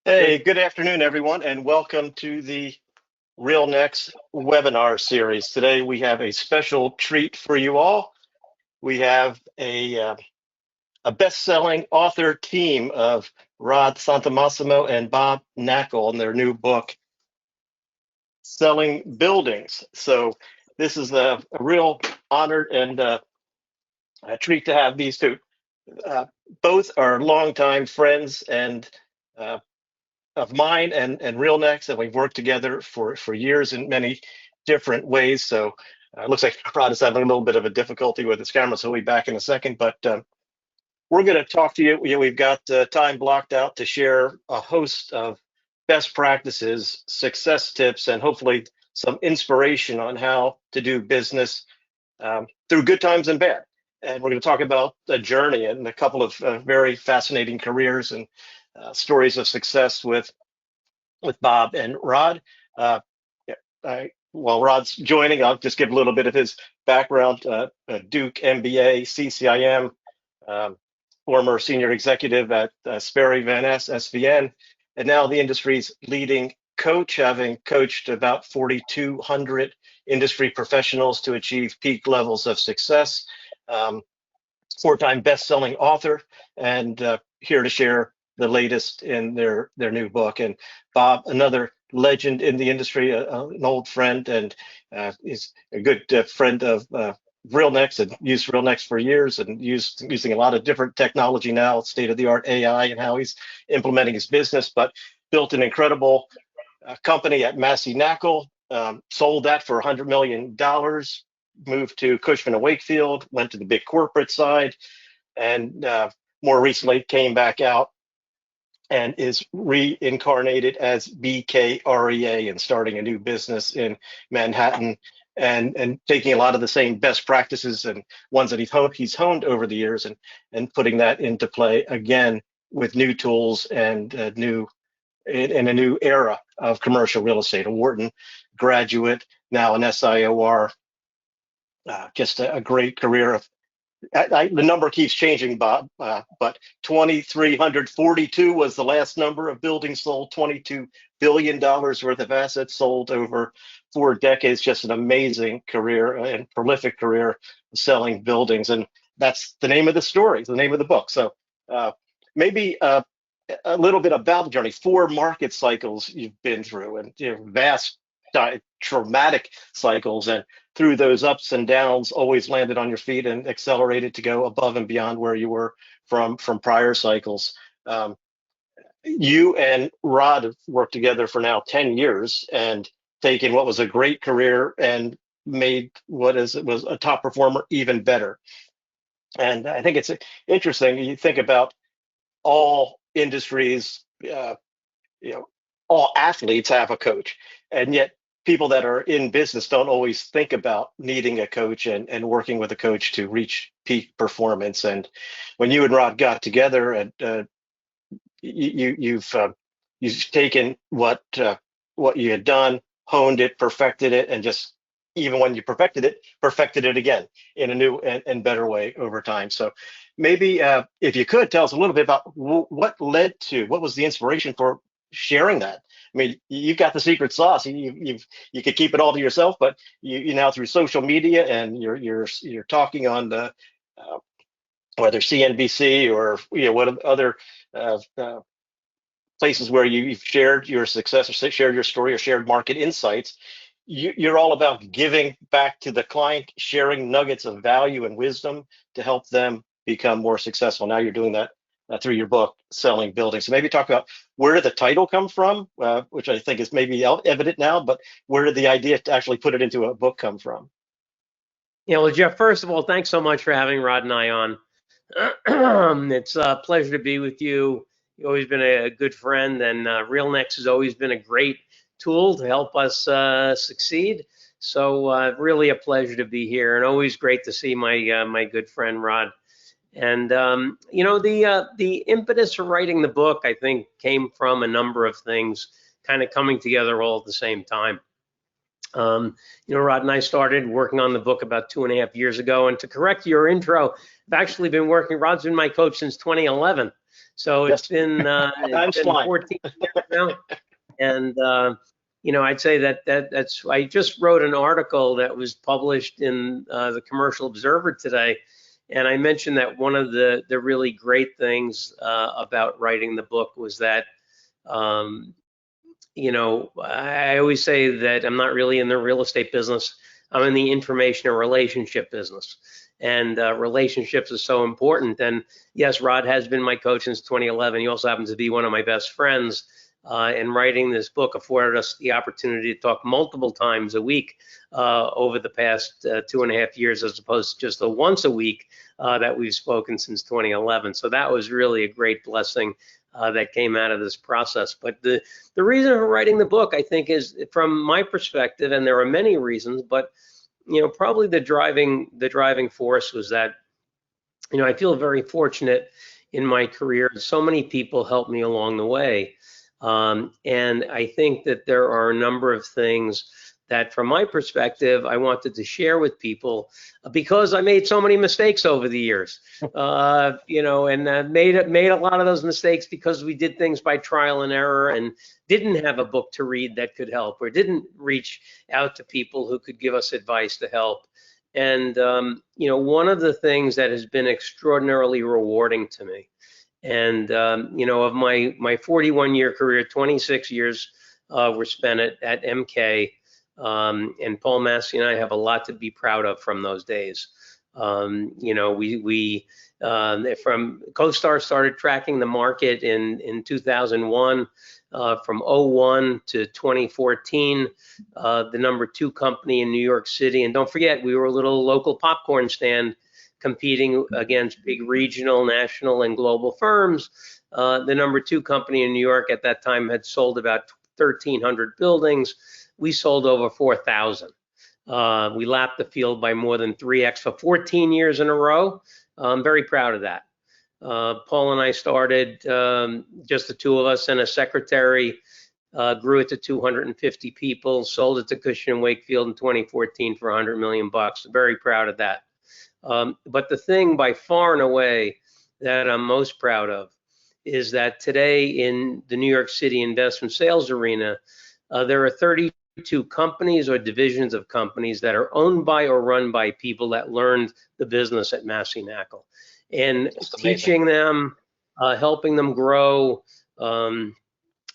Hey, good afternoon, everyone, and welcome to the RealNex Webinar Series. Today, we have a special treat for you all. We have a best-selling author team of Rod Santomassimo and Bob Knakal in their new book, Selling Buildings. So this is a real honor and a treat to have these two. Both are longtime friends and of mine and RealNex, and we've worked together for years in many different ways. So it looks like Rod is having a little bit of a difficulty with his camera, so we'll be back in a second. But we're going to talk to you. We've got time blocked out to share a host of best practices, success tips, and hopefully some inspiration on how to do business through good times and bad. And we're going to talk about a journey and a couple of very fascinating careers and stories of success with Bob and Rod. While Rod's joining, I'll just give a little bit of his background. Duke MBA, CCIM, former senior executive at Sperry Van Ness, SVN, and now the industry's leading coach, having coached about 4,200 industry professionals to achieve peak levels of success. Four-time best-selling author, and here to share the latest in their new book. And Bob, another legend in the industry, an old friend, and is a good friend of RealNex, and used RealNex for years, and using a lot of different technology now, state-of-the-art AI, and how he's implementing his business. But built an incredible company at Massey Knakal, sold that for $100 million. Moved to Cushman & Wakefield, went to the big corporate side, and more recently came back out and is reincarnated as BKREA and starting a new business in Manhattan, and taking a lot of the same best practices and ones that he's honed over the years, and putting that into play again with new tools and in a new era of commercial real estate. A Wharton graduate, now an SIOR. Just a great career. Of the number keeps changing, Bob, but 2,342 was the last number of buildings sold. $22 billion worth of assets sold over 4 decades. Just an amazing career and prolific career selling buildings, and that's the name of the story, the name of the book. So maybe a little bit about the journey. 4 market cycles you've been through, and vast traumatic cycles, and through those ups and downs, always landed on your feet and accelerated to go above and beyond where you were from prior cycles. You and Rod have worked together for now 10 years and taken what was a great career and made what was a top performer even better. And I think it's interesting. You think about all industries, all athletes have a coach, and yet people that are in business don't always think about needing a coach and working with a coach to reach peak performance. And when you and Rod got together, and you've taken what you had done, honed it, perfected it, and just even when you perfected it again in a new and better way over time. So maybe if you could tell us a little bit about what was the inspiration for sharing that. I mean, you've got the secret sauce. You could keep it all to yourself, but you now, through social media, and you're talking on the whether CNBC or what other places where you've shared your success or shared your story or shared market insights. You're all about giving back to the client, sharing nuggets of value and wisdom to help them become more successful. Now you're doing that through your book, Selling Buildings. So maybe talk about where did the title come from, which I think is maybe evident now, but where did the idea to actually put it into a book come from? Yeah, well, Jeff, first of all, thanks so much for having Rod and I on. It's a pleasure to be with you. You've always been a good friend, and RealNex has always been a great tool to help us succeed. So really a pleasure to be here, and always great to see my good friend Rod. And the impetus for writing the book, I think, came from a number of things kind of coming together all at the same time. Rod and I started working on the book about 2.5 years ago. And to correct your intro, I've actually been working. Rod's been my coach since 2011, so Yes. it's been Time's flying. 14 years now. And I'd say that's. I just wrote an article that was published in the Commercial Observer today, and I mentioned that one of the really great things about writing the book was that. I always say that I'm not really in the real estate business. I'm in the information and relationship business. And relationships is so important. And yes, Rod has been my coach since 2011. He also happens to be one of my best friends. And writing this book afforded us the opportunity to talk multiple times a week over the past 2.5 years, as opposed to just a once a week that we've spoken since 2011. So that was really a great blessing that came out of this process. But the reason for writing the book, I think, is from my perspective, and there are many reasons, but probably the driving force was that I feel very fortunate in my career. So many people helped me along the way, and I think that there are a number of things that, from my perspective, I wanted to share with people because I made so many mistakes over the years, and made a lot of those mistakes because we did things by trial and error and didn't have a book to read that could help, or didn't reach out to people who could give us advice to help. And one of the things that has been extraordinarily rewarding to me, and of my 41-year career, 26 years were spent at MK. And Paul Massey and I have a lot to be proud of from those days. We from CoStar started tracking the market in 2001. From 01 to 2014, the number 2 company in New York City. And don't forget, we were a little local popcorn stand competing against big regional, national, and global firms. The number 2 company in New York at that time had sold about 1,300 buildings. We sold over 4,000. We lapped the field by more than 3x for 14 years in a row. I'm very proud of that. Paul and I started, just the 2 of us and a secretary, grew it to 250 people, sold it to Cushman & Wakefield in 2014 for $100 million. Very proud of that. But the thing by far and away that I'm most proud of is that today in the New York City investment sales arena, there are 32 companies or divisions of companies that are owned by or run by people that learned the business at Massey Knakal. And teaching them, helping them grow,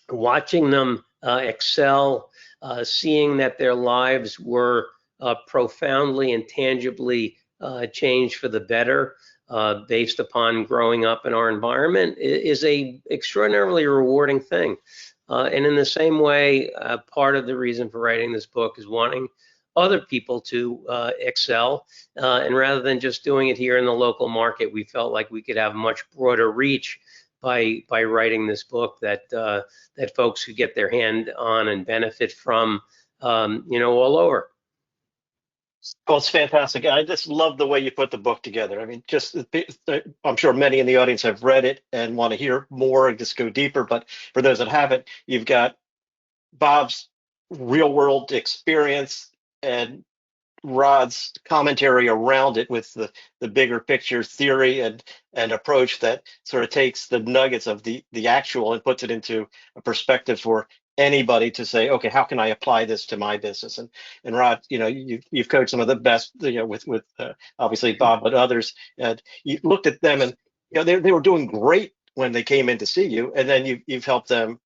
watching them excel, seeing that their lives were profoundly and tangibly changed for the better based upon growing up in our environment is a extraordinarily rewarding thing. And in the same way, part of the reason for writing this book is wanting other people to excel. And rather than just doing it here in the local market, we felt like we could have much broader reach by writing this book that folks could get their hand on and benefit from, all over. Well, it's fantastic. I just love the way you put the book together. I mean, I'm sure many in the audience have read it and want to hear more and just go deeper. But for those that haven't, you've got Bob's real world experience and Rod's commentary around it with the bigger picture theory and approach that sort of takes the nuggets of the actual and puts it into a perspective for anybody to say, okay, how can I apply this to my business? And Rod, you've coached some of the best, with obviously Bob, but others, and you looked at them and they were doing great when they came in to see you, and then you've helped them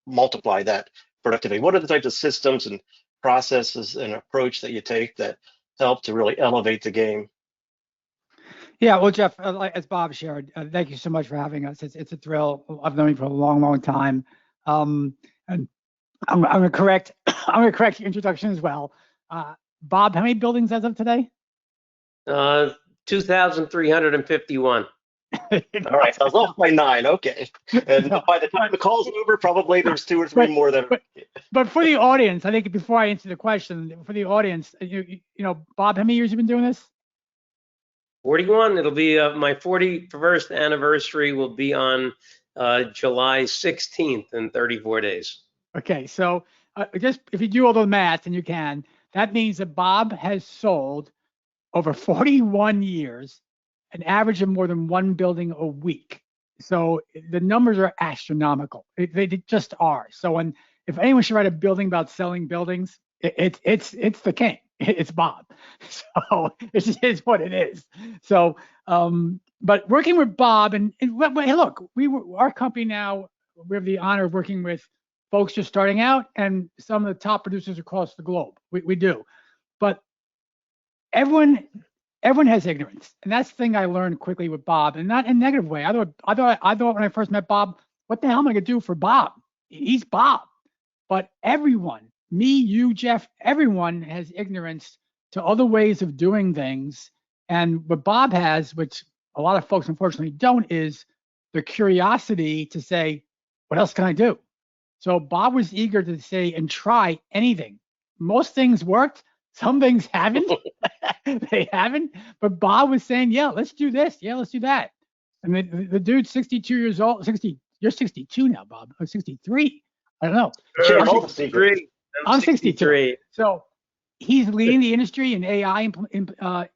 multiply that productivity. What are the types of systems and processes and approach that you take that help to really elevate the game? Yeah, well, Jeff, as Bob shared, thank you so much for having us. It's a thrill. I've known you for a long, long time, and I'm going to correct your introduction as well. Bob, how many buildings as of today? 2,351. All right, so I was off by 9. Okay, and by the time the call's over, probably there's 2 or 3 more that are. But for the audience, I think before I answer the question, for the audience, Bob, how many years have you been doing this? 41. It'll be my 41st anniversary will be on July 16th in 34 days. Okay, so just if you do all the math, and you can, that means that Bob has sold over 41 years, an average of more than one building a week. So the numbers are astronomical. They just are. So if anyone should write a building about selling buildings, it's the king. It's Bob. So it is what it is. So, but working with Bob and hey, look, our company now, we have the honor of working with folks just starting out and some of the top producers across the globe. We do, but everyone has ignorance, and that's the thing I learned quickly with Bob, and not in a negative way. I thought when I first met Bob, what the hell am I gonna do for Bob? He's Bob. But everyone, me, you, Jeff, everyone has ignorance to other ways of doing things. And what Bob has, which a lot of folks unfortunately don't, is the curiosity to say, what else can I do? So Bob was eager to say and try anything. Most things worked. Some things haven't. They haven't. But Bob was saying, yeah, let's do this. Yeah, let's do that. And the dude's 62 years old. 60. You're 62 now, Bob. Or 63. I don't know. Share all I'm the secrets. 63. I'm 63. So he's leading the industry in AI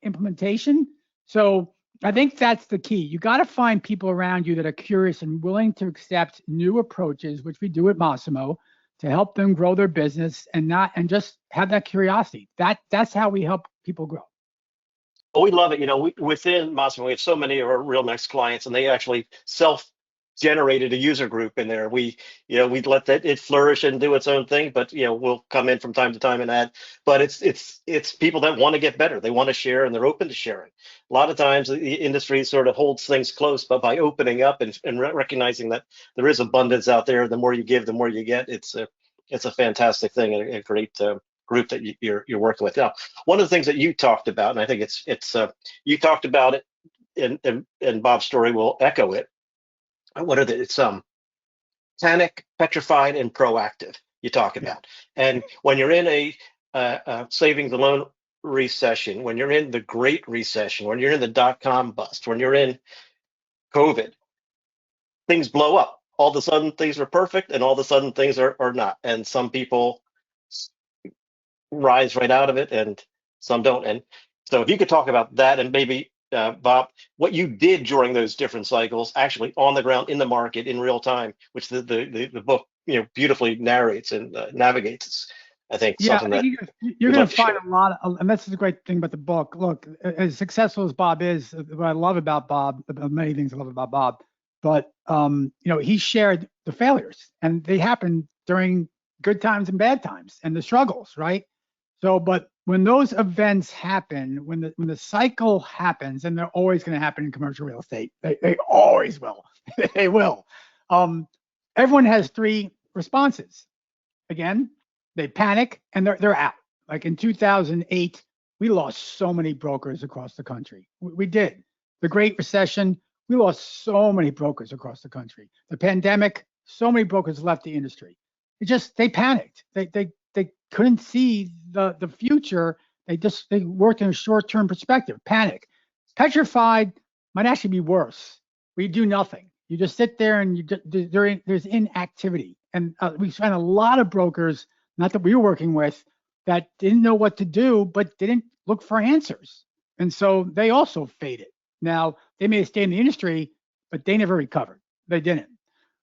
implementation. So I think that's the key. You got to find people around you that are curious and willing to accept new approaches, which we do at Massimo, to help them grow their business and just have that curiosity. That's how we help people grow. Well, we love it. Within Massimo, we have so many of our RealNex clients, and they actually self-generated a user group in there. We let it flourish and do its own thing, but we'll come in from time to time and add. But it's people that want to get better. They want to share, and they're open to sharing. A lot of times, the industry sort of holds things close, but by opening up and recognizing that there is abundance out there, the more you give, the more you get. It's a fantastic thing and a great group that you're working with. Now, one of the things that you talked about, and I think it's you talked about it, and Bob's story will echo it. What are the it's panic, petrified, and proactive you talk about. And when you're in a savings and loan recession, when you're in the Great Recession, when you're in the dot-com bust, when you're in COVID, things blow up. All of a sudden things are perfect, and all of a sudden things are not. And some people rise right out of it, and some don't. And so if you could talk about that, and maybe Bob, what you did during those different cycles, actually on the ground in the market in real time, which the book beautifully narrates and navigates. I think something that you're going to find a lot of, and that's the great thing about the book. Look, as successful as Bob is, what I love about Bob, many things I love about Bob, but he shared the failures, and they happened during good times and bad times, and the struggles, right? So, but when those events happen, when the cycle happens, and they're always going to happen in commercial real estate, they always will. They will. Everyone has three responses. Again, they panic and they're out. Like in 2008, we lost so many brokers across the country. We did. The Great Recession, we lost so many brokers across the country. The pandemic, so many brokers left the industry. They panicked. They couldn't see the future. They worked in a short-term perspective. Panic. Petrified might actually be worse. We do nothing. You just sit there and there's inactivity. And we found a lot of brokers, not that we were working with, that didn't know what to do, but didn't look for answers. And so they also faded. Now, they may have stayed in the industry, but they never recovered. They didn't.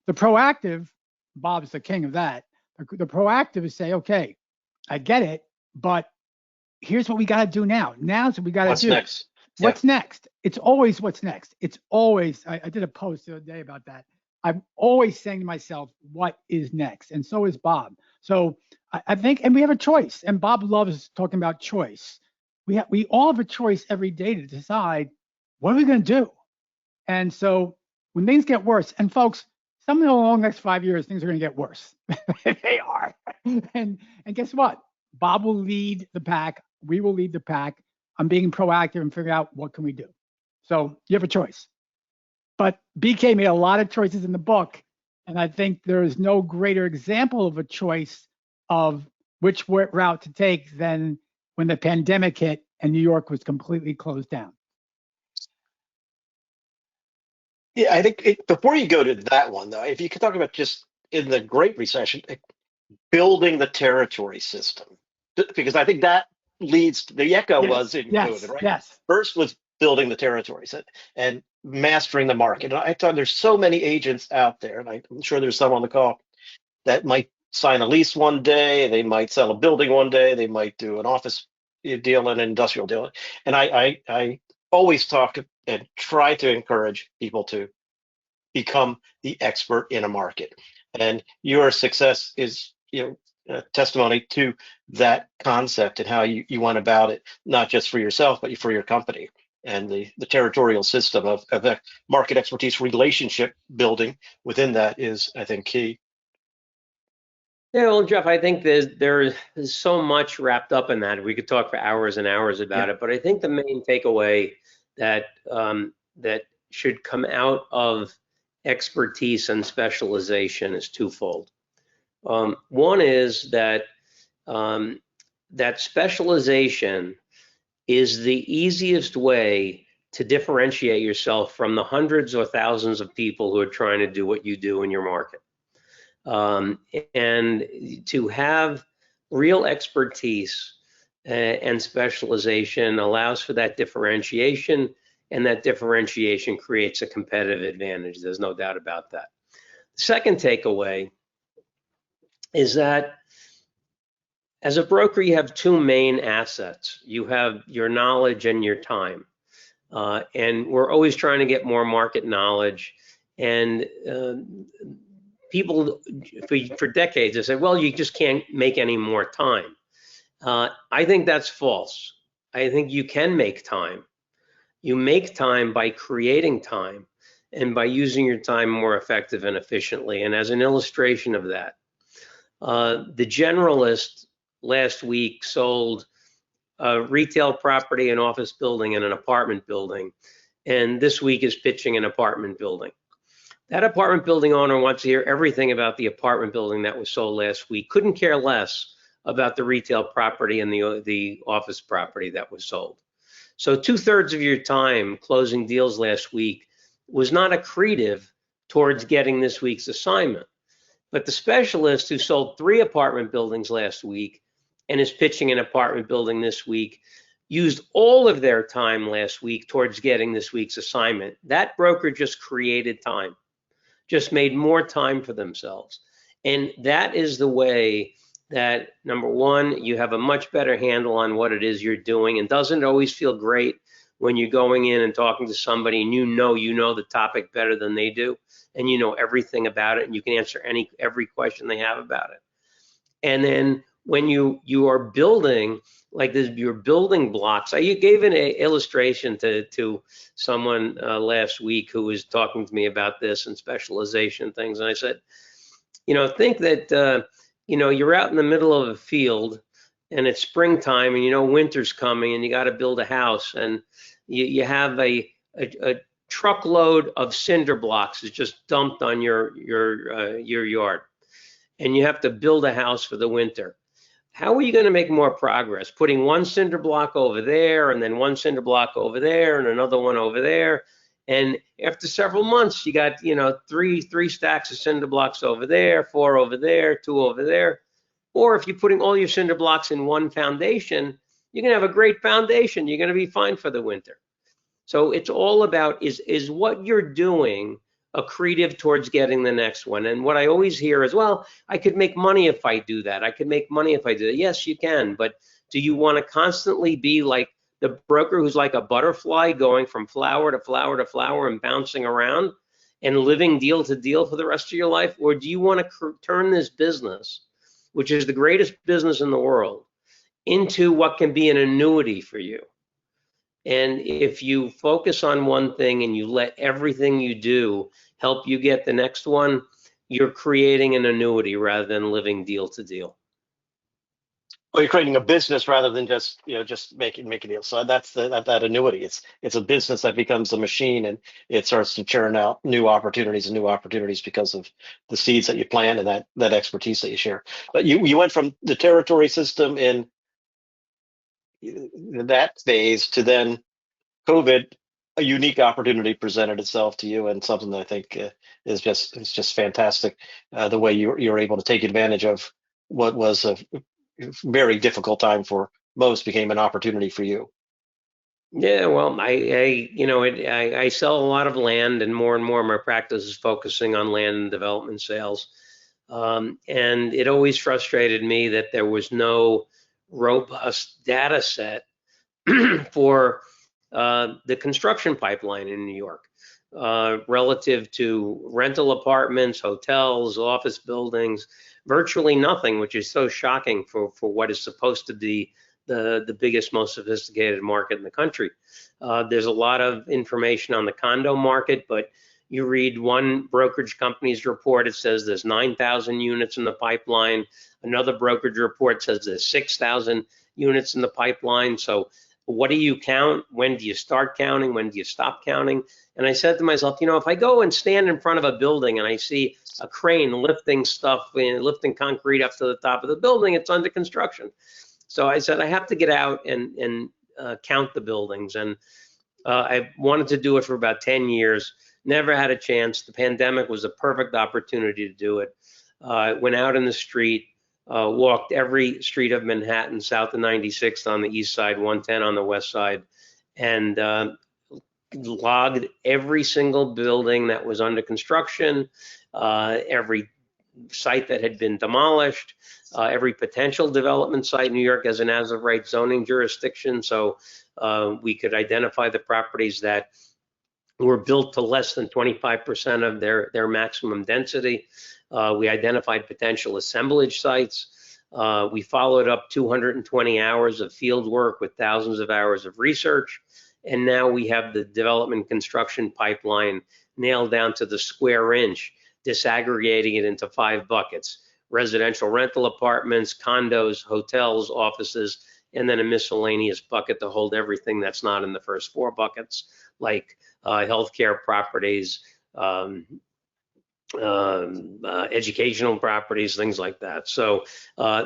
The proactive, Bob's the king of that. The proactive is say, okay, I get it, but here's what we got to do now. Now's what we got to do. What's next? What's next? It's always what's next. It's always, I did a post the other day about that. I'm always saying to myself, what is next? And so is Bob. So I think, and we have a choice. And Bob loves talking about choice. We all have a choice every day to decide, what are we going to do? And so when things get worse, and folks, somewhere along the next 5 years, things are going to get worse. They are. And guess what? Bob will lead the pack. We will lead the pack. I'm being proactive and figuring out what can we do. So you have a choice. But BK made a lot of choices in the book. And I think there is no greater example of a choice of which route to take than when the pandemic hit and New York was completely closed down. Yeah, I think before you go to that one, though, if you could talk about just in the Great Recession, building the territory system, because I think that leads to, the echo was in COVID, right? Yes. First was building the territories and mastering the market. And I thought there's so many agents out there, and I'm sure there's some on the call that might sign a lease one day, they might sell a building one day, they might do an office deal and an industrial deal. And I always talk and try to encourage people to become the expert in a market. And your success is, testimony to that concept and how you went about it, not just for yourself, but for your company. And the territorial system of the market expertise relationship building within that is, I think, key. Yeah, well, Jeff, I think there's so much wrapped up in that. We could talk for hours and hours about it, but I think the main takeaway that that should come out of expertise and specialization is twofold. One is that that specialization is the easiest way to differentiate yourself from the hundreds or thousands of people who are trying to do what you do in your market. And to have real expertise and specialization allows for that differentiation, and that differentiation creates a competitive advantage. There's no doubt about that. The second takeaway is that as a broker, you have two main assets. You have your knowledge and your time. And we're always trying to get more market knowledge. And people for decades have said, well, you just can't make any more time. I think that's false. I think you can make time. You make time by creating time and by using your time more effective and efficiently. And as an illustration of that, the generalist last week sold a retail property, an office building, and an apartment building. And this week is pitching an apartment building. That apartment building owner wants to hear everything about the apartment building that was sold last week. Couldn't care less about the retail property and the office property that was sold. So 2/3 of your time closing deals last week was not accretive towards getting this week's assignment. But the specialist who sold 3 apartment buildings last week and is pitching an apartment building this week used all of their time last week towards getting this week's assignment. That broker just created time, just made more time for themselves. And that is the way that, number one, you have a much better handle on what it is you're doing. And doesn't it always feel great when you're going in and talking to somebody and you know the topic better than they do, and you know everything about it, and you can answer every question they have about it. And then when you are building like this, you're building blocks. You gave an illustration to someone last week who was talking to me about this and specialization things, and I said, think that you're out in the middle of a field and it's springtime and winter's coming and you got to build a house, and you have a truckload of cinder blocks is just dumped on your yard, and you have to build a house for the winter. How are you going to make more progress? Putting one cinder block over there, and then one cinder block over there, and another one over there. And after several months, you got three stacks of cinder blocks over there, 4 over there, 2 over there. Or if you're putting all your cinder blocks in one foundation, you're going to have a great foundation. You're going to be fine for the winter. So it's all about is what you're doing accretive towards getting the next one. And what I always hear is, well, I could make money if I do that. I could make money if I do that. Yes, you can. But do you want to constantly be like the broker who's like a butterfly going from flower to flower to flower and bouncing around and living deal to deal for the rest of your life? Or do you want to turn this business, which is the greatest business in the world, into what can be an annuity for you? And if you focus on one thing and you let everything you do help you get the next one, you're creating an annuity rather than living deal to deal. Well, you're creating a business rather than just making deals. So that's that annuity. It's a business that becomes a machine, and it starts to churn out new opportunities because of the seeds that you plant and that expertise that you share. But you went from the territory system in that phase to then COVID. A unique opportunity presented itself to you, and something that I think is just fantastic. The way you're able to take advantage of what was a very difficult time for most became an opportunity for you. Yeah, well, I sell a lot of land, and more my practice is focusing on land and development sales. And it always frustrated me that there was no robust data set for the construction pipeline in New York relative to rental apartments, hotels, office buildings, virtually nothing, which is so shocking for what is supposed to be the biggest, most sophisticated market in the country. There's a lot of information on the condo market, but you read one brokerage company's report, it says there's 9,000 units in the pipeline. Another brokerage report says there's 6,000 units in the pipeline. So what do you count? When do you start counting? When do you stop counting? And I said to myself, if I go and stand in front of a building and I see a crane lifting stuff, lifting concrete up to the top of the building, it's under construction. So I said, I have to get out and count the buildings. And I wanted to do it for about 10 years, never had a chance. The pandemic was a perfect opportunity to do it. Went out in the street, walked every street of Manhattan, south of 96th on the east side, 110 on the west side, and logged every single building that was under construction, every site that had been demolished, every potential development site. New York as an as-of-right zoning jurisdiction, so we could identify the properties that were built to less than 25% of their maximum density. We identified potential assemblage sites. We followed up 220 hours of field work with thousands of hours of research. And now we have the development construction pipeline nailed down to the square inch, disaggregating it into 5 buckets: residential rental apartments, condos, hotels, offices, and then a miscellaneous bucket to hold everything that's not in the first 4 buckets, like healthcare properties, educational properties, things like that. So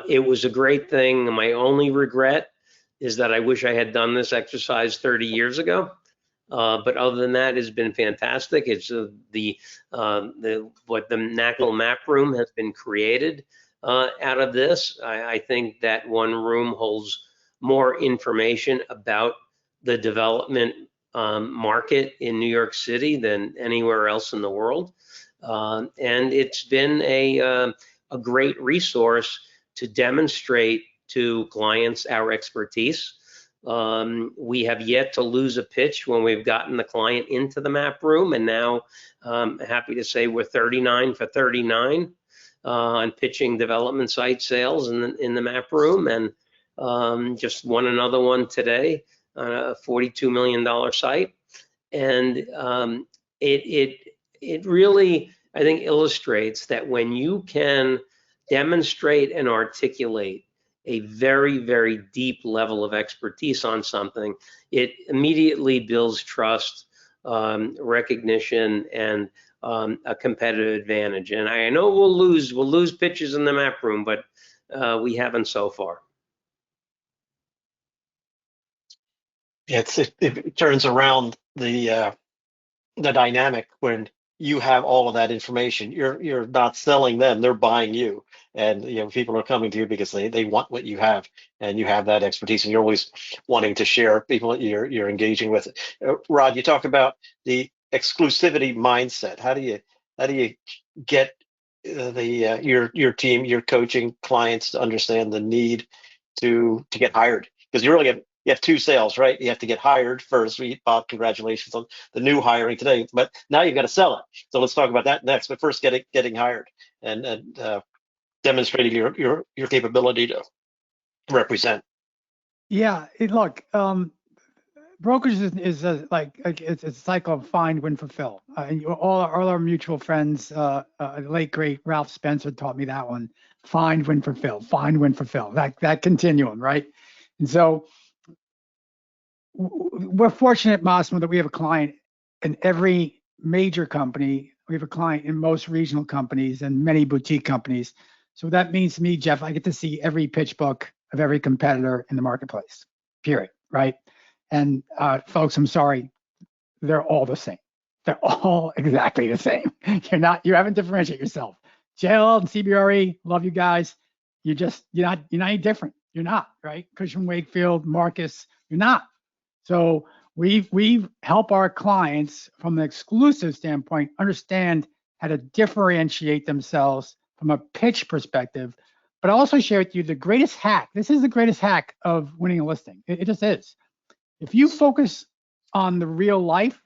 it was a great thing. My only regret is that I wish I had done this exercise 30 years ago. But other than that, it's been fantastic. It's what the Knakal map room has been created out of this. I think that one room holds more information about the development market in New York City than anywhere else in the world. And it's been a great resource to demonstrate to clients our expertise. We have yet to lose a pitch when we've gotten the client into the map room, and now happy to say we're 39 for 39 on pitching development site sales in the map room, and just won another one today on a $42 million site. And it really, I think, illustrates that when you can demonstrate and articulate a very, very deep level of expertise on something, it immediately builds trust, recognition, and a competitive advantage. And I know we'll lose pitches in the map room, but we haven't so far. It turns around the dynamic when you have all of that information. You're not selling them, they're buying you. And people are coming to you because they want what you have, and you have that expertise, and you're always wanting to share people that you're engaging with. Rod, you talk about the exclusivity mindset. How do you get your team, your coaching clients to understand the need to get hired? Because you have 2 sales, right? You have to get hired first. Bob, congratulations on the new hiring today, but now you've got to sell it. So let's talk about that next. But first, getting hired and demonstrating your capability to represent. Yeah, look, brokerage is it's a cycle of find, win, fulfill. And all our mutual friends, late great Ralph Spencer taught me that one: find, win, fulfill, find, win, fulfill. That continuum, right? And so we're fortunate, Massimo, that we have a client in every major company. We have a client in most regional companies and many boutique companies. So what that means to me, Jeff, I get to see every pitch book of every competitor in the marketplace, period, right? And folks, I'm sorry, they're all the same. They're all exactly the same. You haven't differentiated yourself. JLL and CBRE, love you guys. you're not any different. You're not, right? Cushman Wakefield, Marcus, you're not. So we help our clients from an exclusive standpoint understand how to differentiate themselves from a pitch perspective, but also share with you the greatest hack. This is the greatest hack of winning a listing. It just is. If you focus on the real life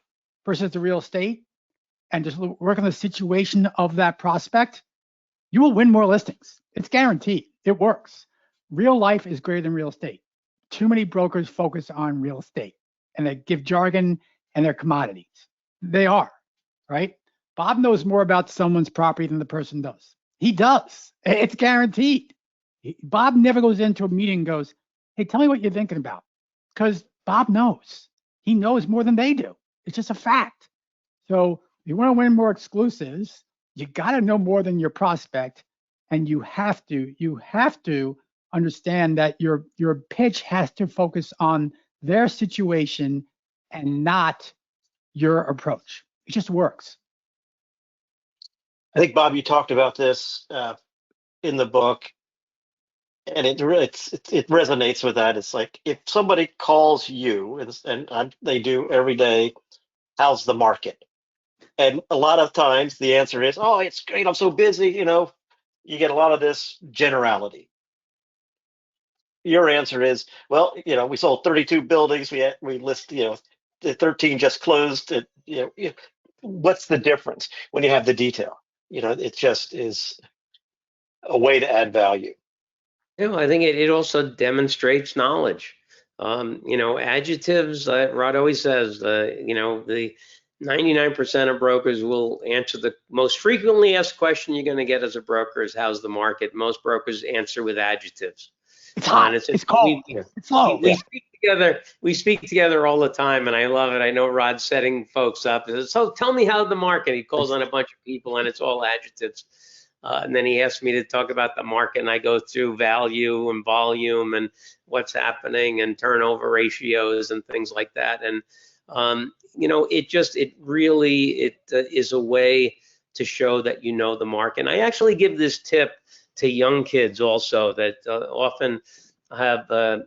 versus the real estate and just work on the situation of that prospect, you will win more listings. It's guaranteed. It works. Real life is greater than real estate. Too many brokers focus on real estate and they give jargon and their commodities. They are, right? Bob knows more about someone's property than the person does. He does. It's guaranteed. Bob never goes into a meeting and goes, hey, tell me what you're thinking about. Because Bob knows. He knows more than they do. It's just a fact. So if you want to win more exclusives, you got to know more than your prospect, and you have to understand that your pitch has to focus on their situation and not your approach. It just works. I think, Bob, you talked about this in the book, and it resonates with that. It's like if somebody calls you, and they do every day, how's the market? And a lot of times the answer is, oh, it's great, I'm so busy. You get a lot of this generality. Your answer is, well, we sold 32 buildings. We list, the 13 just closed. What's the difference when you have the detail? It just is a way to add value. I think it also demonstrates knowledge. Adjectives, Rod always says, the 99% of brokers will answer the most frequently asked question you're going to get as a broker is, how's the market? Most brokers answer with adjectives. It's hot. It's cold. It's low. We speak together all the time, and I love it. I know Rod's setting folks up. So tell me how the market. He calls on a bunch of people, and it's all adjectives. And then he asked me to talk about the market, and I go through value and volume and what's happening and turnover ratios and things like that. And it really is a way to show that you know the market. And I actually give this tip to young kids also that often have a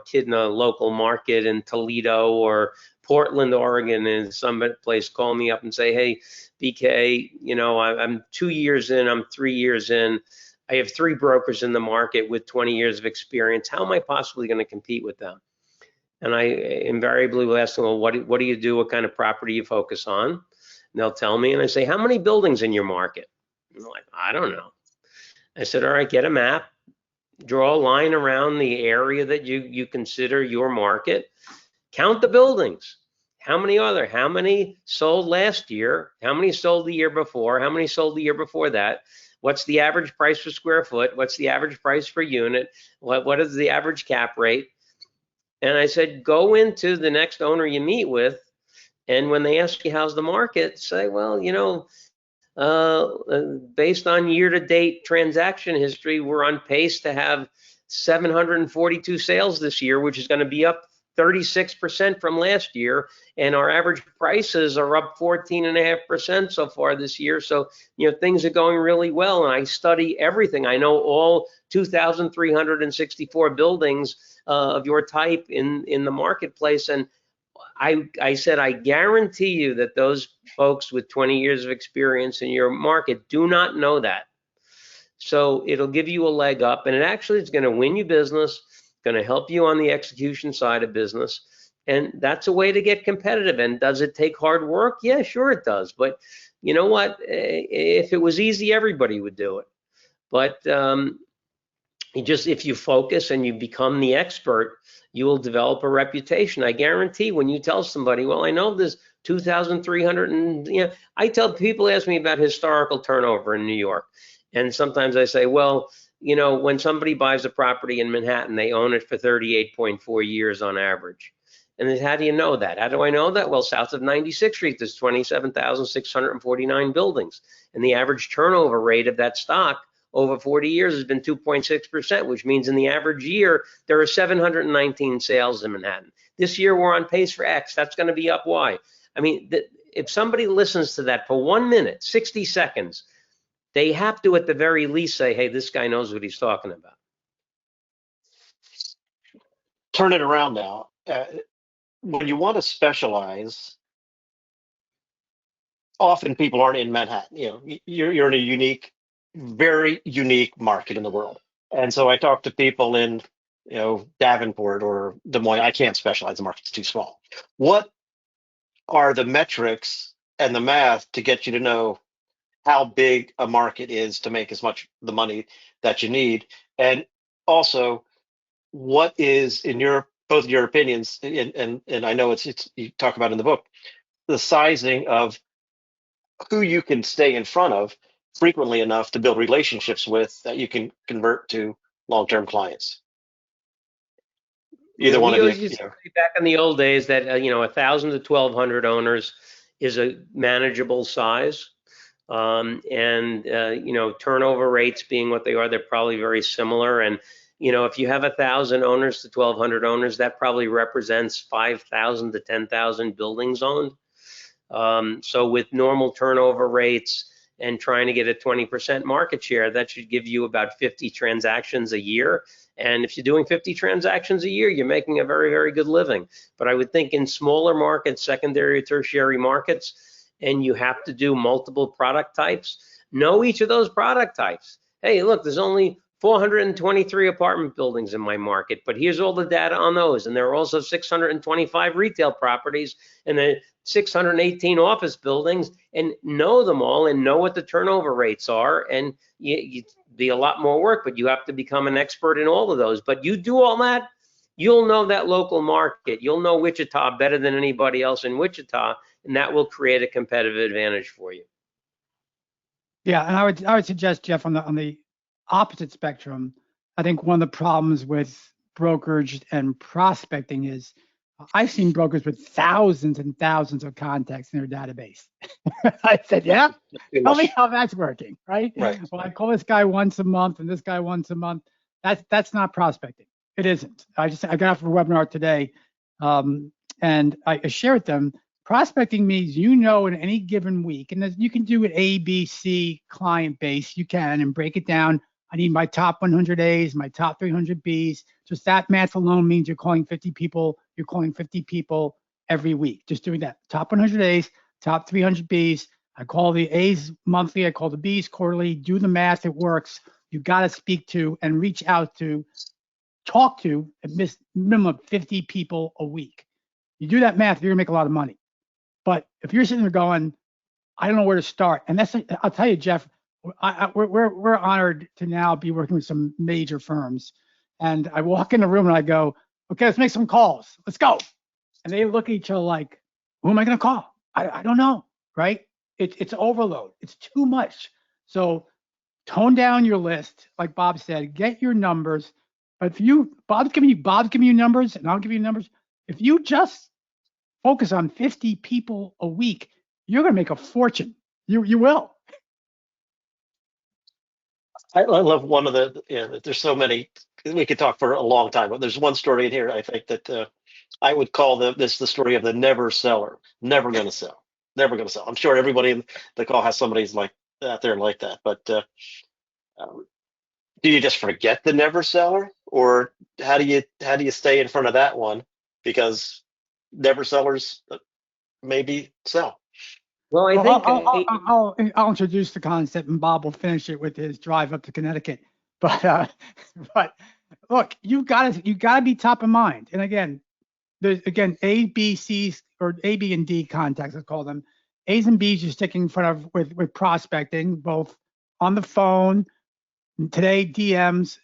kid in a local market in Toledo or Portland, Oregon, and some place call me up and say, hey, BK, I'm 2 years in, I'm 3 years in, I have 3 brokers in the market with 20 years of experience. How am I possibly going to compete with them? And I invariably will ask them, well, what do you do? What kind of property you focus on? And they'll tell me, and I say, how many buildings in your market? And they're like, I don't know. I said, all right, get a map, draw a line around the area that you consider your market, count the buildings. How many are there? How many sold last year? How many sold the year before? How many sold the year before that? What's the average price per square foot? What's the average price per unit? What is the average cap rate? And I said, go into the next owner you meet with, and when they ask you how's the market, say, well, based on year-to-date transaction history, we're on pace to have 742 sales this year, which is going to be up 36% from last year, and our average prices are up 14.5% so far this year. So, things are going really well, and I study everything. I know all 2,364 buildings of your type in the marketplace, and I said, I guarantee you that those folks with 20 years of experience in your market do not know that. So it'll give you a leg up, and it actually is going to win you business, going to help you on the execution side of business. And that's a way to get competitive. And does it take hard work? Yeah, sure it does. But you know what? If it was easy, everybody would do it. But if you focus and you become the expert, you will develop a reputation. I guarantee when you tell somebody, well, I know there's 2,300, and I tell people, ask me about historical turnover in New York. And sometimes I say, well, when somebody buys a property in Manhattan, they own it for 38.4 years on average. And then how do you know that? How do I know that? Well, south of 96th Street, there's 27,649 buildings. And the average turnover rate of that stock over 40 years has been 2.6%, which means in the average year, there are 719 sales in Manhattan. This year, we're on pace for X. That's going to be up Y. I mean, if somebody listens to that for 1 minute, 60 seconds, they have to at the very least say, hey, this guy knows what he's talking about. Turn it around now. When you want to specialize, often people aren't in Manhattan. You're in a unique, very unique market in the world. And so I talk to people in, Davenport or Des Moines. I can't specialize. The market's too small. What are the metrics and the math to get you to know how big a market is to make as much the money that you need? And also, what is, in both your opinions, and I know it's you talk about in the book, the sizing of who you can stay in front of frequently enough to build relationships with that you can convert to long-term clients. Either one We of you, always used to say back in the old days that 1,000 to 1,200 owners is a manageable size, and turnover rates being what they are, they're probably very similar. And if you have 1,000 owners to 1,200 owners, that probably represents 5,000 to 10,000 buildings owned. So with normal turnover rates and trying to get a 20% market share, that should give you about 50 transactions a year. And if you're doing 50 transactions a year, you're making a very, very good living. But I would think in smaller markets, secondary or tertiary markets, and you have to do multiple product types, know each of those product types. Hey, look, there's only 423 apartment buildings in my market, but here's all the data on those. And there are also 625 retail properties and then 618 office buildings, and know them all and know what the turnover rates are. And you be a lot more work, but you have to become an expert in all of those. But you do all that, you'll know that local market. You'll know Wichita better than anybody else in Wichita, and that will create a competitive advantage for you. Yeah, and I would suggest, Jeff, on the opposite spectrum, I think one of the problems with brokerage and prospecting is I've seen brokers with thousands and thousands of contacts in their database. I said, yeah, tell me how that's working, right? Right. Well, I call this guy once a month and this guy once a month. That's not prospecting. It isn't. I got off a webinar today, and I share with them. Prospecting means in any given week, and you can do an A, B, C client base. You can and break it down. I need my top 100 A's, my top 300 B's. Just that math alone means you're calling 50 people. You're calling 50 people every week. Just doing that. Top 100 A's, top 300 B's. I call the A's monthly. I call the B's quarterly. Do the math. It works. You got to speak to and reach out to, talk to at minimum of 50 people a week. You do that math, you're gonna make a lot of money. But if you're sitting there going, I don't know where to start, and I'll tell you, Jeff, we're honored to now be working with some major firms. And I walk in the room and I go, okay, let's make some calls. Let's go. And they look at each other like, who am I going to call? I don't know, right? It's overload. It's too much. So tone down your list, like Bob said, get your numbers. But if Bob's giving you numbers and I'll give you numbers. If you just focus on 50 people a week, you're going to make a fortune. You will. I love one of there's so many, we could talk for a long time, but there's one story in here I think that I would call this the story of the never seller. Never going to sell. Never going to sell. I'm sure everybody in the call has somebody's like out there like that. But do you just forget the never seller, or how do you stay in front of that one? Because never sellers maybe sell. Well, I think I'll introduce the concept, and Bob will finish it with his drive up to Connecticut. But look, you gotta be top of mind. And again, there's A, B, C's, or A, B, and D contacts, let's call them. A's and B's you're sticking in front of with prospecting, both on the phone. Today, DMs,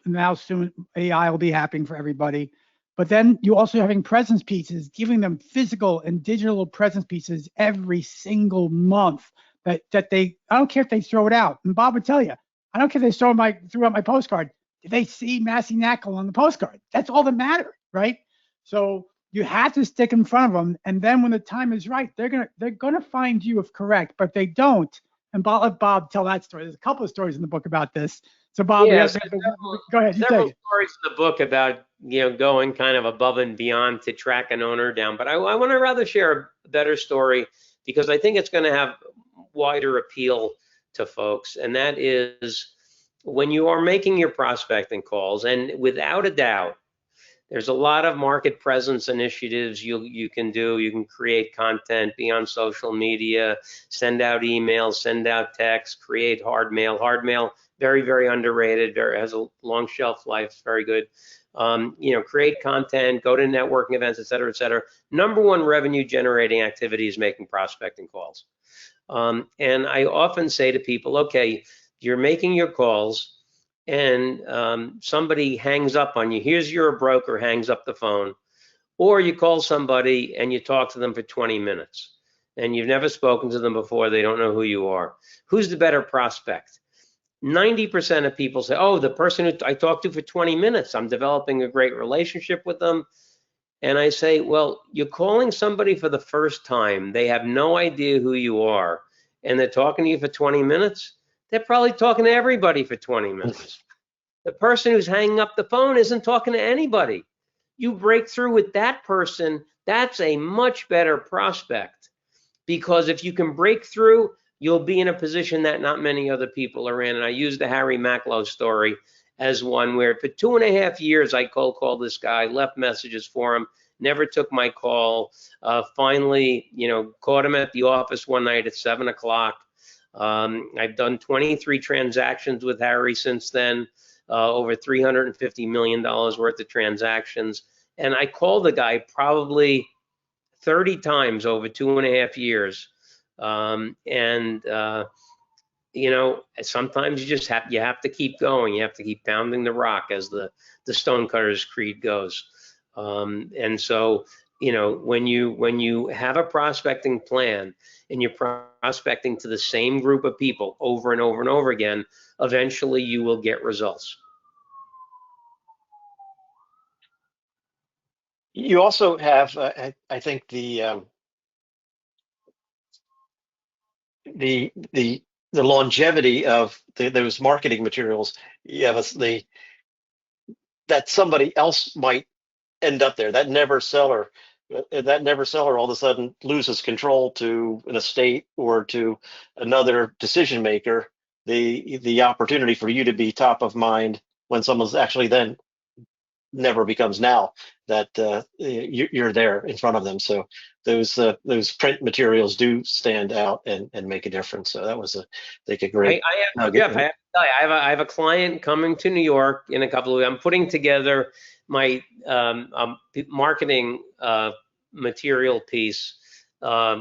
now soon AI will be happening for everybody. But then you also having presence pieces, giving them physical and digital presence pieces every single month that I don't care if they throw it out. And Bob would tell you, I don't care if they threw out my postcard. Did they see Massey Knakal on the postcard? That's all that matters, right? So you have to stick in front of them. And then when the time is right, they're gonna find you if correct, but they don't. And let Bob tell that story. There's a couple of stories in the book about this. So Bob, yeah, go ahead. Several stories in the book about going kind of above and beyond to track an owner down. But I want to rather share a better story because I think it's going to have wider appeal to folks, and that is when you are making your prospecting calls, and without a doubt, there's a lot of market presence initiatives you can do. You can create content, be on social media, send out emails, send out texts, create hard mail. Hard mail, very, very underrated, has a long shelf life, very good. Create content, go to networking events, et cetera, et cetera. Number one revenue generating activity is making prospecting calls. And I often say to people, okay, you're making your calls, and somebody hangs up on you. Here's your broker hangs up the phone, or you call somebody and you talk to them for 20 minutes and you've never spoken to them before. They don't know who you are. Who's the better prospect? 90% of people say, oh, the person who I talked to for 20 minutes, I'm developing a great relationship with them. And I say, well, you're calling somebody for the first time. They have no idea who you are, and they're talking to you for 20 minutes. They're probably talking to everybody for 20 minutes. The person who's hanging up the phone isn't talking to anybody. You break through with that person, that's a much better prospect, because if you can break through, you'll be in a position that not many other people are in. And I use the Harry Macklow story as one where for 2.5 years, I cold called this guy, left messages for him, never took my call. Finally, caught him at the office one night at 7 o'clock. I've done 23 transactions with Harry since then, over $350 million worth of transactions. And I called the guy probably 30 times over 2.5 years. Sometimes you just have to keep going. You have to keep pounding the rock, as the Stonecutters creed goes. And so, when you have a prospecting plan and you're prospecting to the same group of people over and over and over again, eventually you will get results. You also have, I think, the longevity of those marketing materials. You have that somebody else might end up there. That never seller all of a sudden loses control to an estate or to another decision maker. The opportunity for you to be top of mind when someone's actually then never becomes now that you're there in front of them. So those print materials do stand out and make a difference. So that was a great. Jeff, I have a client coming to New York in a couple of weeks. I'm putting together my marketing material piece,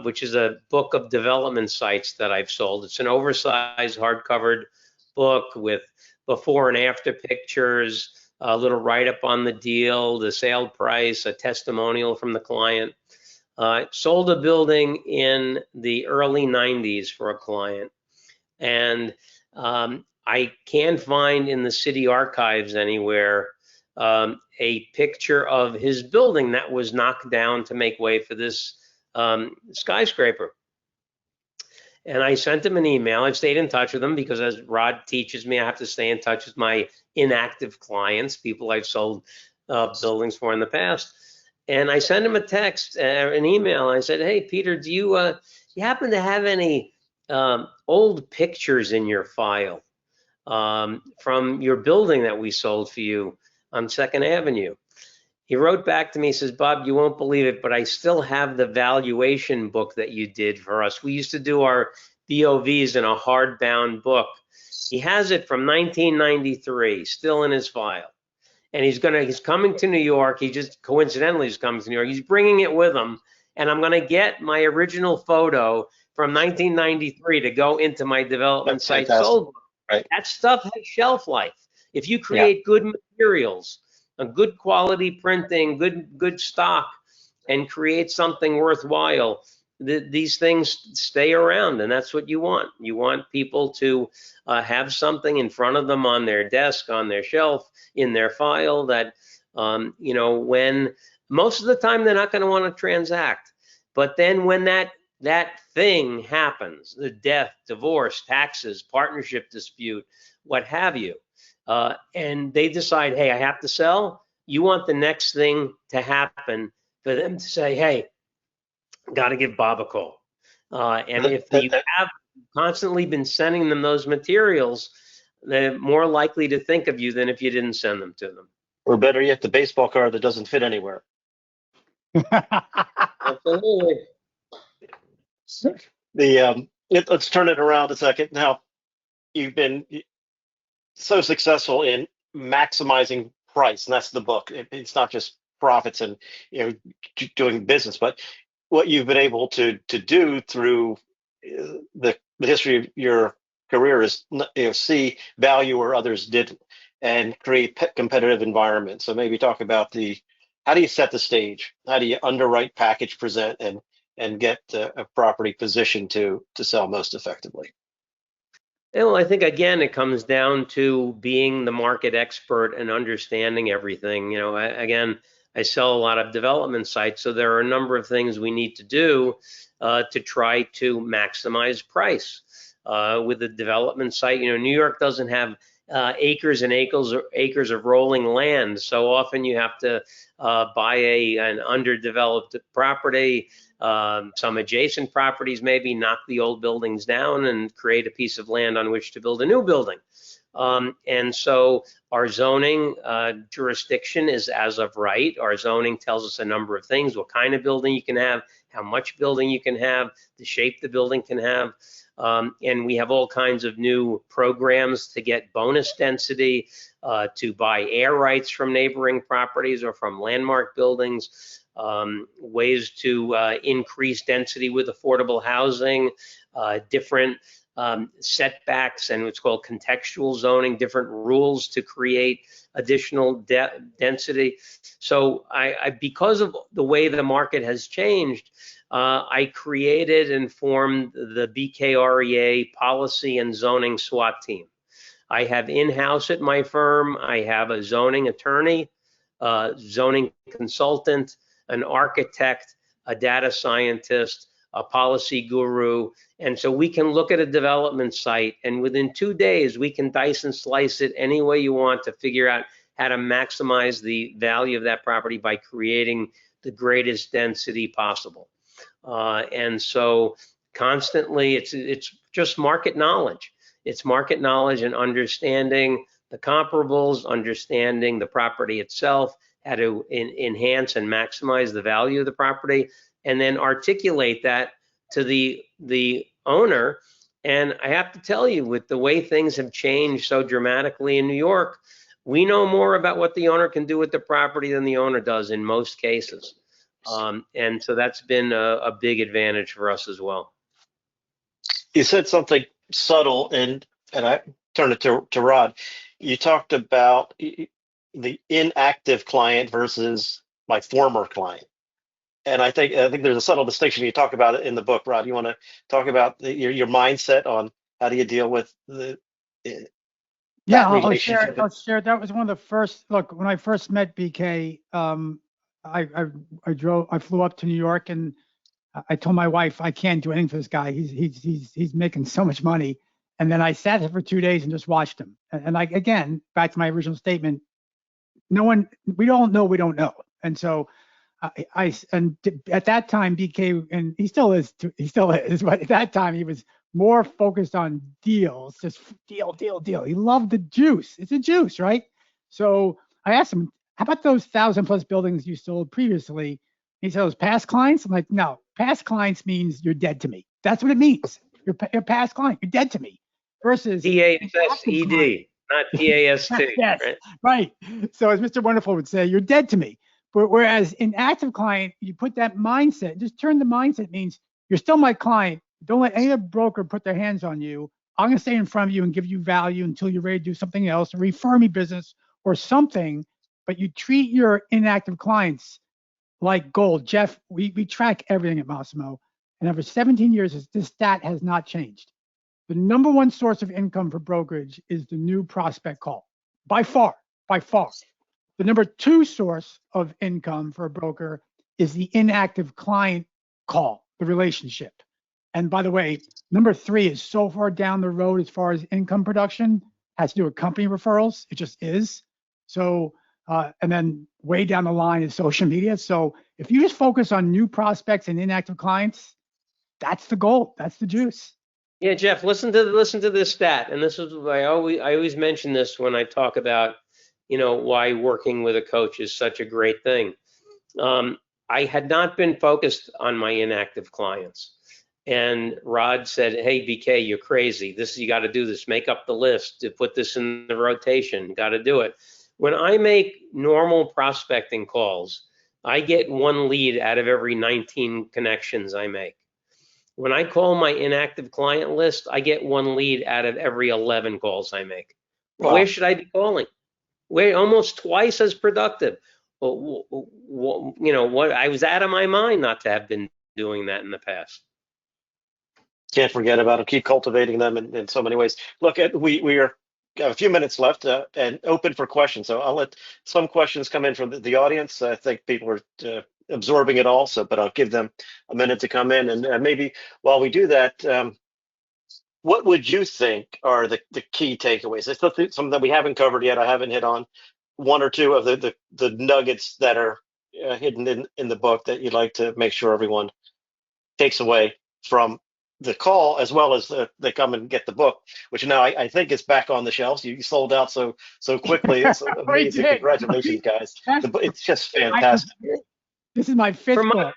which is a book of development sites that I've sold. It's an oversized hardcover book with before and after pictures, a little write-up on the deal, the sale price, a testimonial from the client. Sold a building in the early 90s for a client. And I can't find in the city archives anywhere a picture of his building that was knocked down to make way for this skyscraper. And I sent him an email. I've stayed in touch with him because, as Rod teaches me, I have to stay in touch with my inactive clients, people I've sold buildings for in the past. And I sent him a text, an email. And I said, hey, Peter, do you happen to have any old pictures in your file from your building that we sold for you on 2nd Avenue? He wrote back to me, he says, Bob, you won't believe it, but I still have the valuation book that you did for us. We used to do our BOVs in a hardbound book. He has it from 1993, still in his file. And he's coming to New York. He just coincidentally is coming to New York. He's bringing it with him. And I'm going to get my original photo from 1993 to go into my development site sold book. Right. That stuff has shelf life. If you create good materials, a good quality printing, good stock, and create something worthwhile, these things stay around, and that's what you want. You want people to have something in front of them on their desk, on their shelf, in their file that, when most of the time they're not going to want to transact. But then when that thing happens, the death, divorce, taxes, partnership dispute, what have you, and they decide, hey, I have to sell, you want the next thing to happen for them to say, hey, got to give Bob a call. And if you have constantly been sending them those materials, they're more likely to think of you than if you didn't send them to them. Or better yet, the baseball card that doesn't fit anywhere. Absolutely. Let's turn it around a second. Now, you've been so successful in maximizing price, and that's the book. It's not just profits and doing business, but what you've been able to do through the history of your career is see value where others didn't and create competitive environments. So maybe talk about how do you set the stage? How do you underwrite, package, present, and get a property positioned to sell most effectively? Well, I think again, it comes down to being the market expert and understanding everything. Again, I sell a lot of development sites, so there are a number of things we need to do to try to maximize price. With a development site, New York doesn't have acres and acres of rolling land, so often you have to buy an underdeveloped property. Some adjacent properties, maybe knock the old buildings down and create a piece of land on which to build a new building. And so our zoning jurisdiction is as of right. Our zoning tells us a number of things: what kind of building you can have, how much building you can have, the shape the building can have. And we have all kinds of new programs to get bonus density, to buy air rights from neighboring properties or from landmark buildings. Ways to increase density with affordable housing, different setbacks and what's called contextual zoning, different rules to create additional density. So because of the way the market has changed, I created and formed the BKREA policy and zoning SWAT team. I have in-house at my firm, I have a zoning attorney, zoning consultant, an architect, a data scientist, a policy guru. And so we can look at a development site, and within 2 days, we can dice and slice it any way you want to figure out how to maximize the value of that property by creating the greatest density possible. And so constantly, it's just market knowledge. It's market knowledge and understanding the comparables, understanding the property itself, how to enhance and maximize the value of the property, and then articulate that to the owner. And I have to tell you, with the way things have changed so dramatically in New York, we know more about what the owner can do with the property than the owner does in most cases. And so that's been a big advantage for us as well. You said something subtle, and I turn it to Rod. You talked about the inactive client versus my former client, and I think there's a subtle distinction. You talk about it in the book, Rod. You want to talk about your mindset on how do you deal with Yeah, relationship? I'll share. That was one of the first. Look, when I first met BK, I flew up to New York, and I told my wife I can't do anything for this guy. He's making so much money. And then I sat there for 2 days and just watched him. And like, again, back to my original statement, we don't know, we don't know. And so and at that time, BK, and he still is, but at that time he was more focused on deals, just deal. He loved the juice. It's a juice, right? So I asked him, how about those 1,000+ buildings you sold previously? He said, those past clients? I'm like, no, past clients means you're dead to me. That's what it means. You're past client, you're dead to me. Versus DASSED, not PAST. Yes, right. So as Mr. Wonderful would say, you're dead to me. But whereas in active client, you put that mindset, just turn the mindset means you're still my client. Don't let any broker put their hands on you. I'm going to stay in front of you and give you value until you're ready to do something else, or refer me business or something. But you treat your inactive clients like gold. Jeff, we track everything at Massimo. And over 17 years, this stat has not changed. The number one source of income for brokerage is the new prospect call, by far. The number two source of income for a broker is the inactive client call, the relationship. And by the way, number three is so far down the road as far as income production, has to do with company referrals. It just is. So, and then way down the line is social media. So if you just focus on new prospects and inactive clients, that's the goal. That's the juice. Yeah, Jeff, listen to this stat, and this is I always mention this when I talk about, why working with a coach is such a great thing. Um, I had not been focused on my inactive clients, and Rod said, "Hey, BK, you're crazy. You got to do this. Make up the list. To put this in the rotation. Got to do it." When I make normal prospecting calls, I get one lead out of every 19 connections I make. When I call my inactive client list, I get one lead out of every 11 calls I make. Well, Wow. where should I be calling? We're almost twice as productive. Well, what? I was out of my mind not to have been doing that in the past. Can't forget about them. Keep cultivating them in so many ways. Look, we are got a few minutes left and open for questions. So I'll let some questions come in from the audience. I think people are absorbing it also, but I'll give them a minute to come in. And maybe while we do that, what would you think are the key takeaways? It's something that we haven't covered yet. I haven't hit on one or two of the nuggets that are hidden in the book that you'd like to make sure everyone takes away from the call, as well as they come and get the book, which now I think is back on the shelves. You sold out so quickly. It's We amazing. did. Congratulations, guys. It's just I, fantastic. this is my fifth For my,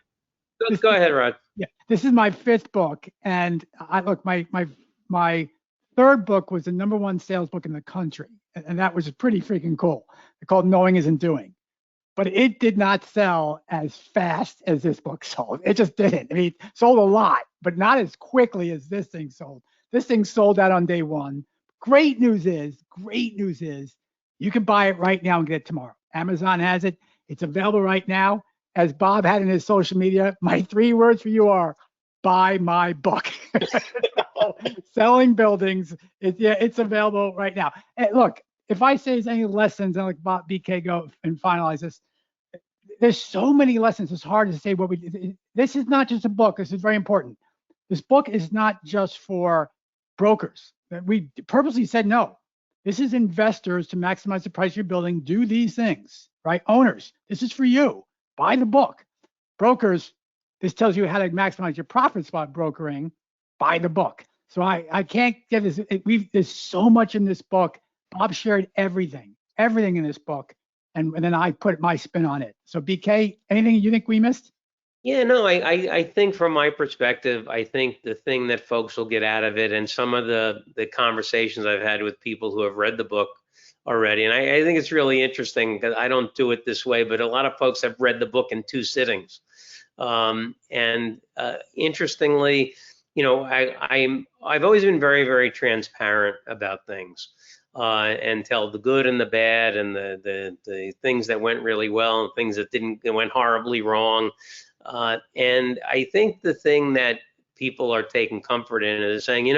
book. go ahead, Rod. Yeah, this is my fifth book, and I look my third book was the #1 sales book in the country, and that was pretty freaking cool. It's called Knowing Isn't Doing, but it did not sell as fast as this book sold. It just didn't. I mean, it sold a lot, but not as quickly as this thing sold. This thing sold out on day one. Great news is, you can buy it right now and get it tomorrow. Amazon has it. It's available right now. As Bob had in his social media, my 3 words for you are buy my book. Selling Buildings. It's available right now. And look, if I say there's any lessons, I'll let Bob BK go and finalize this. There's so many lessons. It's hard to say what we. This is not just a book. This is very important. This book is not just for brokers. We purposely said no. This is investors to maximize the price of your building. Do these things, right? Owners, this is for you. Buy the book. Brokers, this tells you how to maximize your profits while brokering. Buy the book. So I can't get this. There's so much in this book. Bob shared everything in this book, and then I put my spin on it. So BK, anything you think we missed? Yeah, no, I think from my perspective, I think the thing that folks will get out of it, and some of the conversations I've had with people who have read the book already, and I think it's really interesting because I don't do it this way, but a lot of folks have read the book in 2 sittings. And interestingly, I've always been very, very transparent about things. And tell the good and the bad and the things that went really well and things that went horribly wrong. And I think the thing that people are taking comfort in is saying,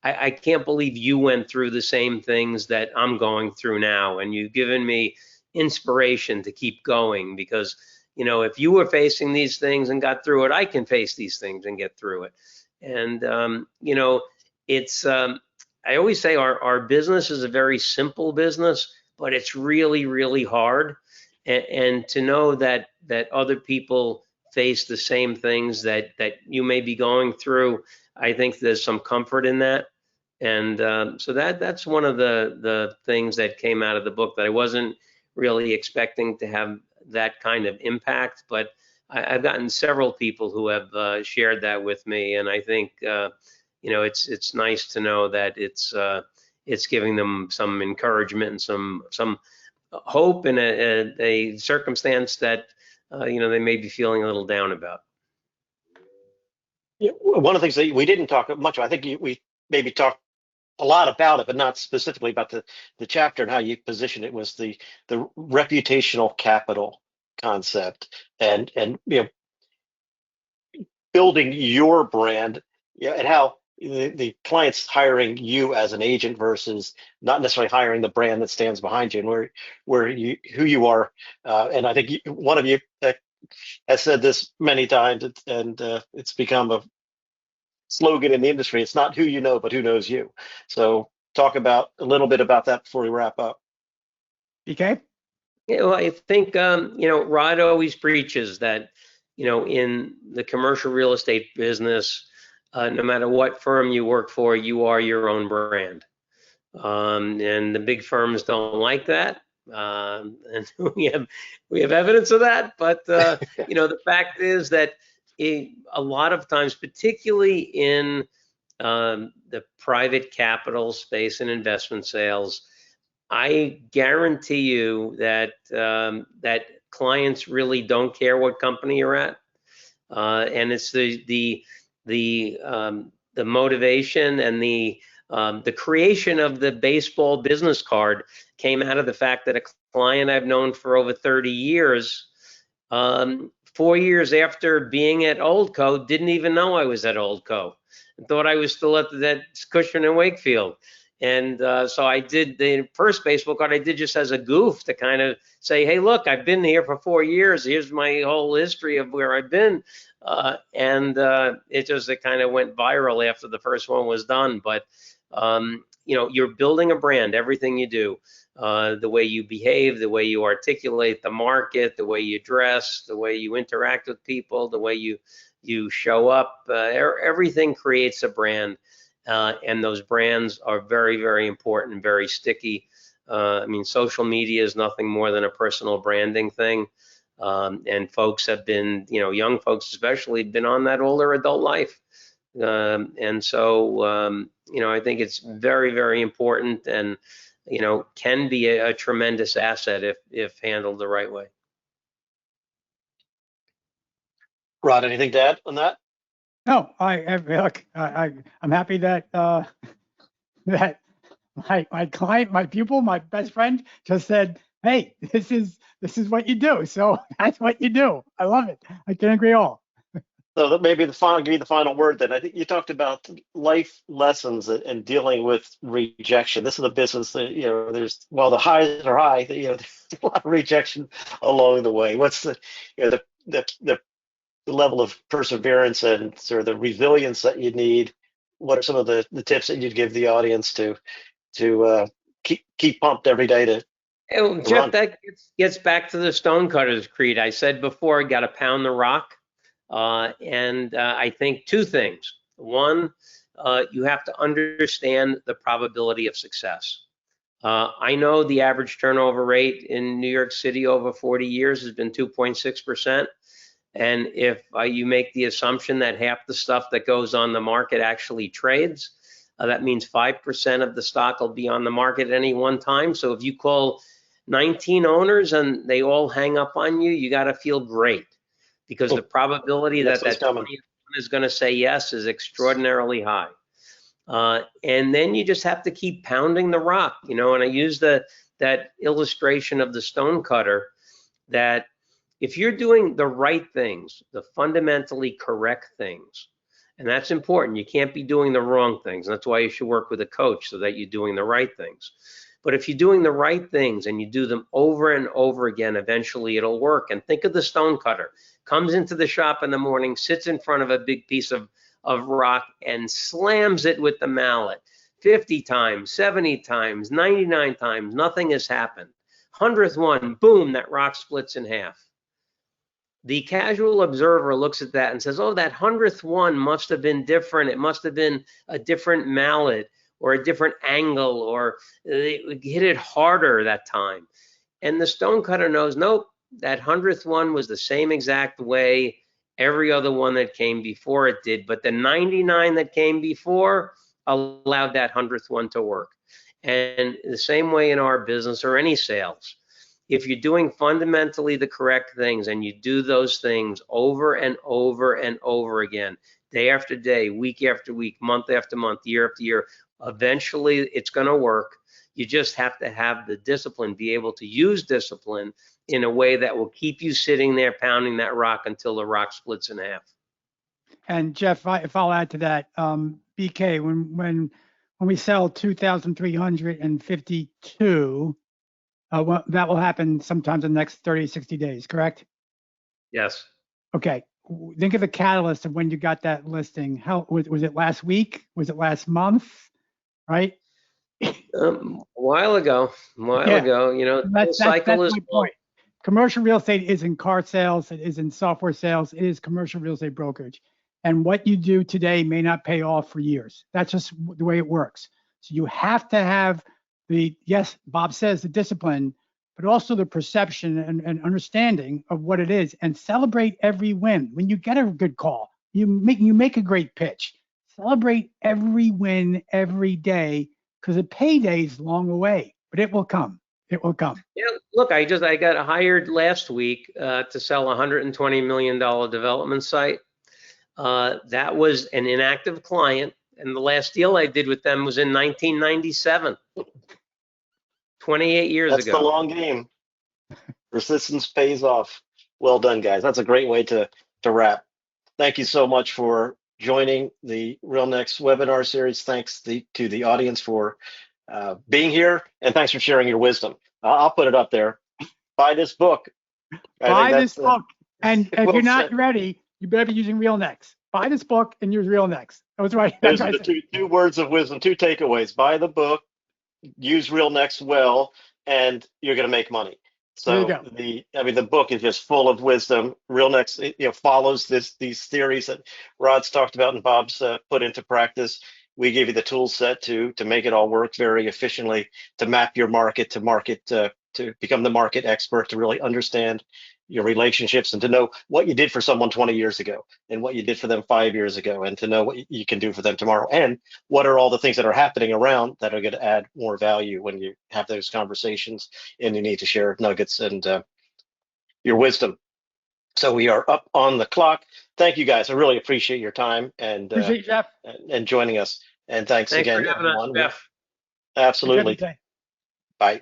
I can't believe you went through the same things that I'm going through now, and you've given me inspiration to keep going because, if you were facing these things and got through it, I can face these things and get through it. And it's I always say our business is a very simple business, but it's really, really hard. And to know that other people face the same things that you may be going through, I think there's some comfort in that. And so that's one of the things that came out of the book that I wasn't really expecting to have that kind of impact, but I've gotten several people who have shared that with me, and I think it's nice to know that it's giving them some encouragement and some hope in a circumstance that they may be feeling a little down about. Yeah, one of the things that we didn't talk much about, I think we maybe talked a lot about it, but not specifically about the chapter and how you position it, was the reputational capital concept and building your brand, and how the client's hiring you as an agent versus not necessarily hiring the brand that stands behind you, and who you are. And I think one of you has said this many times, and it's become a slogan in the industry. It's not who you know, but who knows you. So talk about a little bit about that before we wrap up. BK? Yeah, well, I think Rod always preaches that in the commercial real estate business, no matter what firm you work for, you are your own brand. And the big firms don't like that. And we have evidence of that. But the fact is that a lot of times, particularly in the private capital space and investment sales, I guarantee you that that clients really don't care what company you're at, and it's the motivation and the creation of the baseball business card came out of the fact that a client I've known for over 30 years, 4 years after being at Oldco, didn't even know I was at Oldco and thought I was still at that Cushman and Wakefield. And so I did the first baseball card I did just as a goof to kind of say, hey, look, I've been here for 4 years. Here's my whole history of where I've been. It kind of went viral after the first one was done. But, you're building a brand, everything you do, the way you behave, the way you articulate the market, the way you dress, the way you interact with people, the way you show up, everything creates a brand. And those brands are very, very important and very sticky. Social media is nothing more than a personal branding thing. And folks have been, young folks especially, been on that older adult life. And so, I think it's very, very important and, can be a tremendous asset if handled the right way. Rod, anything to add on that? No, I'm happy that that my client, my pupil, my best friend just said, hey, this is what you do. So that's what you do. I love it. I can't agree all. So that maybe give me the final word then. I think you talked about life lessons and dealing with rejection. This is a business that, while the highs are high, there's a lot of rejection along the way. What's the level of perseverance and sort of the resilience that you need? What are some of the tips that you'd give the audience to keep pumped every day to Jeff, run? that gets back to the Stonecutter's creed. I said before, got to pound the rock. And I think two things. One, you have to understand the probability of success. I know the average turnover rate in New York City over 40 years has been 2.6%. And if you make the assumption that half the stuff that goes on the market actually trades, that means 5% of the stock will be on the market at any one time. So if you call 19 owners and they all hang up on you, you got to feel great, because the probability that 20 is going to say yes is extraordinarily high. And then you just have to keep pounding the rock, and I use that illustration of the stonecutter, that if you're doing the right things, the fundamentally correct things, and that's important, you can't be doing the wrong things. That's why you should work with a coach, so that you're doing the right things. But if you're doing the right things and you do them over and over again, eventually it'll work. And think of the stonecutter. Comes into the shop in the morning, sits in front of a big piece of rock and slams it with the mallet 50 times, 70 times, 99 times, nothing has happened. 100th one, boom, that rock splits in half. The casual observer looks at that and says, oh, that 100th one must have been different. It must have been a different mallet or a different angle, or they hit it harder that time. And the stonecutter knows, nope, that 100th one was the same exact way every other one that came before it did, but the 99 that came before allowed that 100th one to work. And the same way in our business or any sales, if you're doing fundamentally the correct things and you do those things over and over and over again, day after day, week after week, month after month, year after year, eventually it's going to work. You just have to have the discipline, be able to use discipline in a way that will keep you sitting there pounding that rock until the rock splits in half. And Jeff, if I'll add to that, BK, when we sell 2,352, that will happen sometimes in the next 30, 60 days, correct? Yes. Okay. Think of the catalyst of when you got that listing. How was it last week? Was it last month? Right? A while ago, the cycle is my point. Commercial real estate is in car sales, it is in software sales, it is commercial real estate brokerage. and what you do today may not pay off for years. That's just the way it works. So you have to have yes, Bob says the discipline, but also the perception and understanding of what it is, and celebrate every win. When you get a good call, you make a great pitch. Celebrate every win every day, because the payday is long away, but it will come. It will come. Yeah, look, I got hired last week to sell a $120 million development site. That was an inactive client, and the last deal I did with them was in 1997, 28 years That's ago. the long game. Persistence pays off. Well done, guys. That's a great way to wrap. Thank you so much for joining the RealNex Webinar Series. Thanks to the audience for being here, and thanks for sharing your wisdom. I'll put it up there. Buy this book. Buy this book. And if well you're not said. ready, you better be using RealNex. Buy this book and use RealNex. That was right. Those are the two words of wisdom, two takeaways. Buy the book, use RealNex well, and you're going to make money. So the book is just full of wisdom. RealNex, follows these theories that Rod's talked about and Bob's put into practice. We give you the tool set to make it all work very efficiently, to map your market, to become the market expert, to really understand your relationships, and to know what you did for someone 20 years ago and what you did for them 5 years ago, and to know what you can do for them tomorrow, and what are all the things that are happening around that are going to add more value when you have those conversations and you need to share nuggets and your wisdom. So we are up on the clock. Thank you, guys. I really appreciate your time and appreciate Jeff and joining us. And thanks again, for having everyone. us, Jeff. Absolutely. Bye.